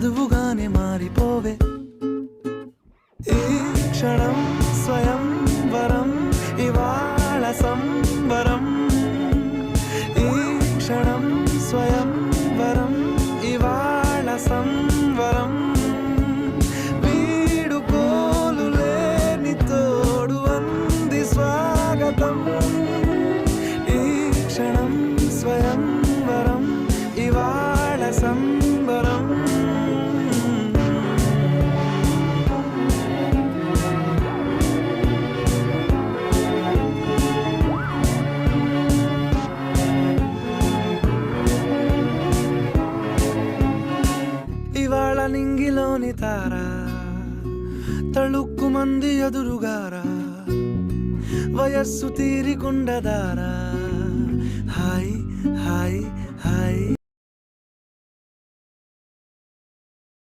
వధువుగానే మారిపోవే. ఈ క్షణం స్వయం వరం, ఇవాళ సంబరం. ఈ క్షణం స్వయం వరం, ఇవాళ సంవరం. వీడుకోలు లేని తోడు అంది స్వాగతం. ఈ క్షణం స్వయం వరం, ఇవాళ సంబరం. ఇవాళ నింగిలోని తారా తళుక్కు మంది ఎదురుగారా, వయస్సు తీరికుండదారా. Hi hi hi.